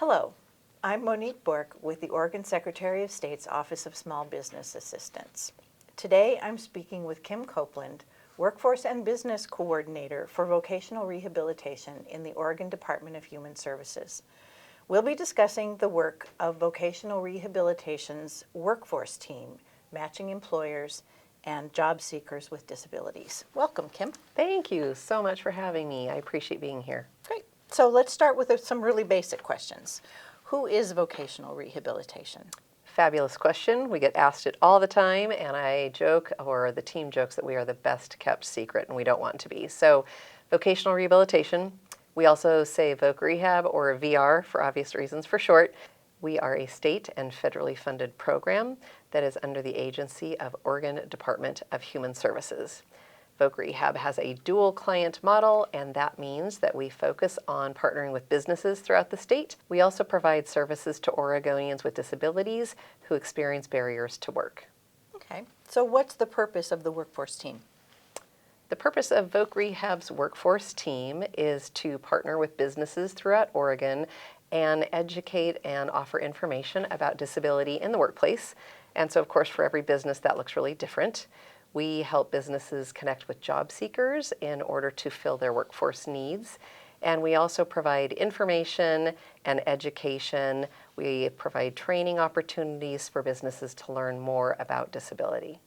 Hello, I'm Monique Bork with the Oregon Secretary of State's Office of Small Business Assistance. Today I'm speaking with Kim Copeland, Workforce and Business Coordinator for Vocational Rehabilitation in the Oregon Department of Human Services. We'll be discussing the work of Vocational Rehabilitation's Workforce Team, matching employers and job seekers with disabilities. Welcome, Kim. Thank you so much for having me. I appreciate being here. Great. So let's start with some really basic questions. Who is vocational rehabilitation? Fabulous question. We get asked it all the time, and I joke, or the team jokes, that we are the best kept secret, and we don't want to be. So vocational rehabilitation, we also say Voc Rehab, or VR for obvious reasons for short. We are a state and federally funded program that is under the agency of Oregon Department of Human Services. Voc Rehab has a dual client model, and that means that we focus on partnering with businesses throughout the state. We also provide services to Oregonians with disabilities who experience barriers to work. Okay, so what's the purpose of the workforce team? The purpose of Voc Rehab's workforce team is to partner with businesses throughout Oregon and educate and offer information about disability in the workplace. And so, of course, for every business that looks really different. We help businesses connect with job seekers in order to fill their workforce needs. And we also provide information and education. We provide training opportunities for businesses to learn more about disability.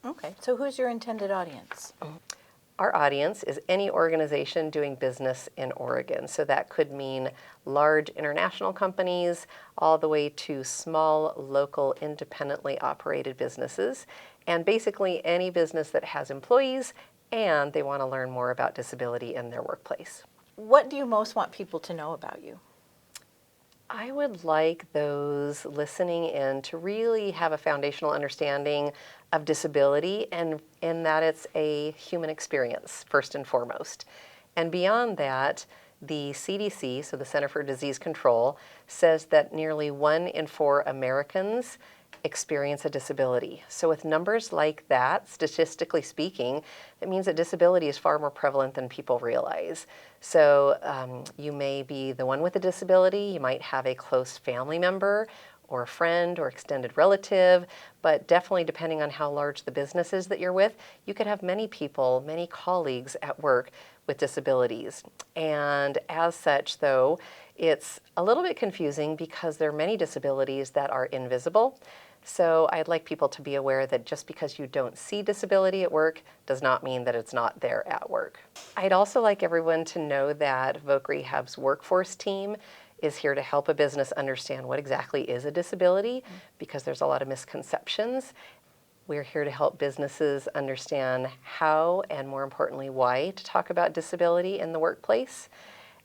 Okay, so who's your intended audience? Our audience is any organization doing business in Oregon. So that could mean large international companies all the way to small, local, independently operated businesses. And basically any business that has employees and they want to learn more about disability in their workplace. What do you most want people to know about you? I would like those listening in to really have a foundational understanding of disability and in that it's a human experience, first and foremost. And beyond that, the CDC, so the Center for Disease Control, says that nearly 1 in 4 Americans experience a disability. So with numbers like that, statistically speaking, it means that disability is far more prevalent than people realize. So you may be the one with a disability, you might have a close family member or a friend or extended relative, but definitely depending on how large the business is that you're with, you could have many people, many colleagues at work with disabilities. And as such, though, it's a little bit confusing because there are many disabilities that are invisible. So I'd like people to be aware that just because you don't see disability at work does not mean that it's not there at work. I'd also like everyone to know that Voc Rehab's workforce team is here to help a business understand what exactly is a disability because there's a lot of misconceptions. We're here to help businesses understand how and more importantly why to talk about disability in the workplace.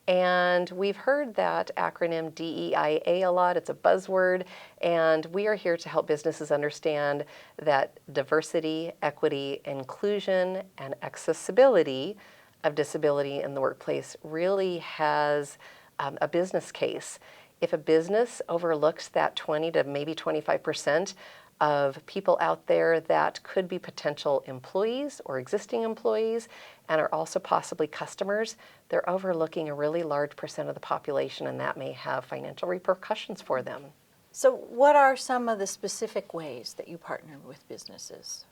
And we've heard that acronym DEIA a lot. It's a buzzword. And we are here to help businesses understand that diversity, equity, inclusion, and accessibility of disability in the workplace really has a business case. If a business overlooks that 20 to maybe 25% of people out there that could be potential employees or existing employees and are also possibly customers, they're overlooking a really large percent of the population, and that may have financial repercussions for them. So what are some of the specific ways that you partner with businesses?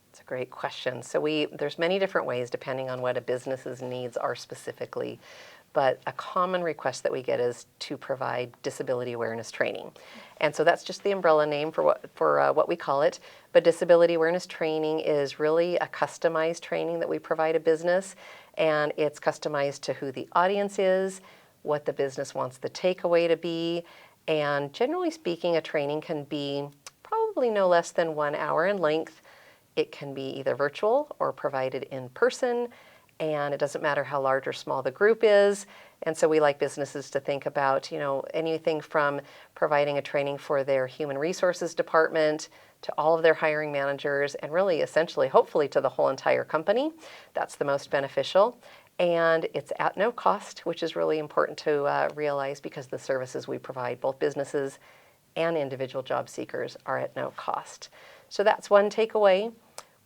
It's a great question. So there's many different ways depending on what a business's needs are specifically. But a common request that we get is to provide disability awareness training. And so that's just the umbrella name for what we call it. But disability awareness training is really a customized training that we provide a business. And it's customized to who the audience is, what the business wants the takeaway to be. And generally speaking, a training can be probably no less than 1 hour in length. It can be either virtual or provided in person. And it doesn't matter how large or small the group is. And so we like businesses to think about, anything from providing a training for their human resources department to all of their hiring managers and really essentially, hopefully to the whole entire company. That's the most beneficial. And it's at no cost, which is really important to realize because the services we provide, both businesses and individual job seekers, are at no cost. So that's one takeaway.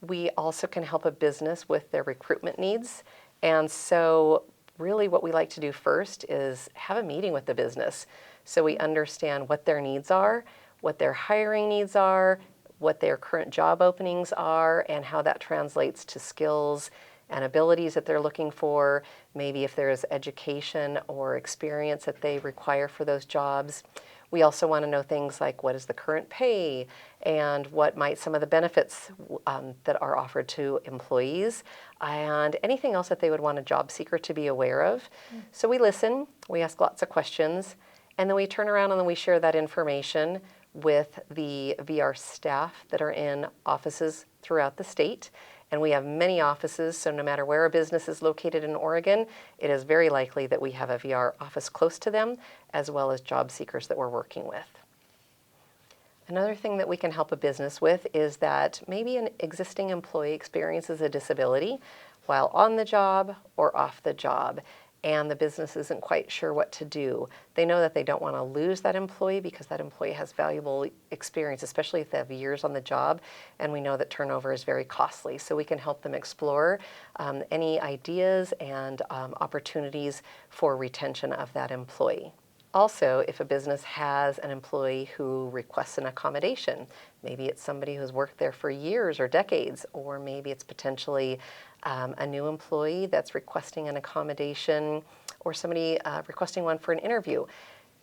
We also can help a business with their recruitment needs. And so really what we like to do first is have a meeting with the business so we understand what their needs are, what their hiring needs are, what their current job openings are, and how that translates to skills and abilities that they're looking for, maybe if there's education or experience that they require for those jobs. We also want to know things like what is the current pay and what might some of the benefits that are offered to employees and anything else that they would want a job seeker to be aware of. So we listen, we ask lots of questions, and then we turn around and then we share that information with the VR staff that are in offices throughout the state. And we have many offices, so no matter where a business is located in Oregon, it is very likely that we have a VR office close to them, as well as job seekers that we're working with. Another thing that we can help a business with is that maybe an existing employee experiences a disability while on the job or off the job, and the business isn't quite sure what to do. They know that they don't want to lose that employee because that employee has valuable experience, especially if they have years on the job, and we know that turnover is very costly. So we can help them explore any ideas and opportunities for retention of that employee. Also, if a business has an employee who requests an accommodation, maybe it's somebody who's worked there for years or decades, or maybe it's potentially a new employee that's requesting an accommodation, or somebody requesting one for an interview.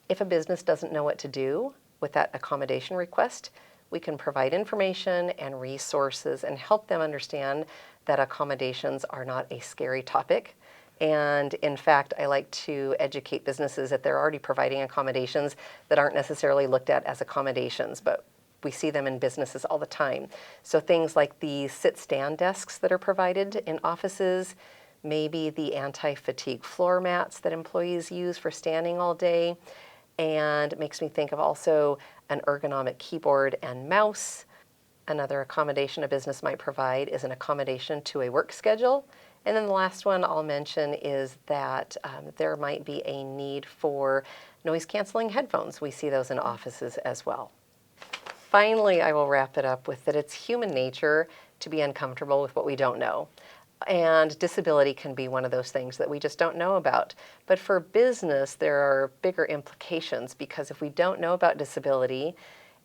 If a business doesn't know what to do with that accommodation request, we can provide information and resources and help them understand that accommodations are not a scary topic. And in fact, I like to educate businesses that they're already providing accommodations that aren't necessarily looked at as accommodations, but we see them in businesses all the time. So things like the sit-stand desks that are provided in offices, maybe the anti-fatigue floor mats that employees use for standing all day, and it makes me think of also an ergonomic keyboard and mouse. Another accommodation a business might provide is an accommodation to a work schedule. And then the last one I'll mention is that there might be a need for noise-canceling headphones. We see those in offices as well. Finally, I will wrap it up with that it's human nature to be uncomfortable with what we don't know. And disability can be one of those things that we just don't know about. But for business, there are bigger implications because if we don't know about disability,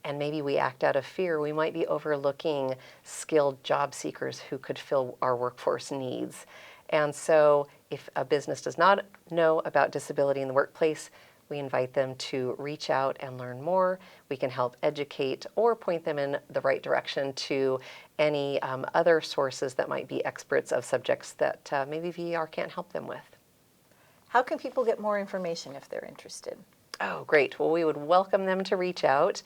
and maybe we act out of fear, we might be overlooking skilled job seekers who could fill our workforce needs. And so if a business does not know about disability in the workplace, we invite them to reach out and learn more. We can help educate or point them in the right direction to any other sources that might be experts of subjects that maybe VR can't help them with. How can people get more information if they're interested? Oh, great. Well, we would welcome them to reach out.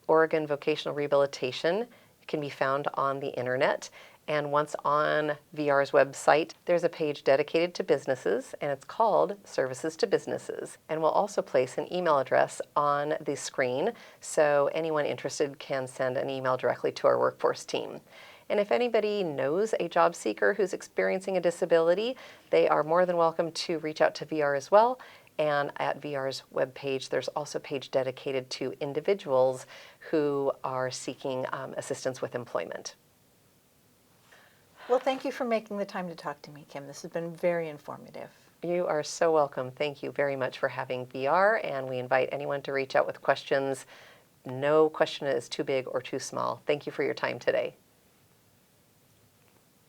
Oregon Vocational Rehabilitation can be found on the internet. And once on VR's website, there's a page dedicated to businesses, and it's called Services to Businesses. And we'll also place an email address on the screen, so anyone interested can send an email directly to our workforce team. And if anybody knows a job seeker who's experiencing a disability, they are more than welcome to reach out to VR as well. And at VR's webpage, there's also a page dedicated to individuals who are seeking assistance with employment. Well, thank you for making the time to talk to me, Kim. This has been very informative. You are so welcome. Thank you very much for having VR, and we invite anyone to reach out with questions. No question is too big or too small. Thank you for your time today.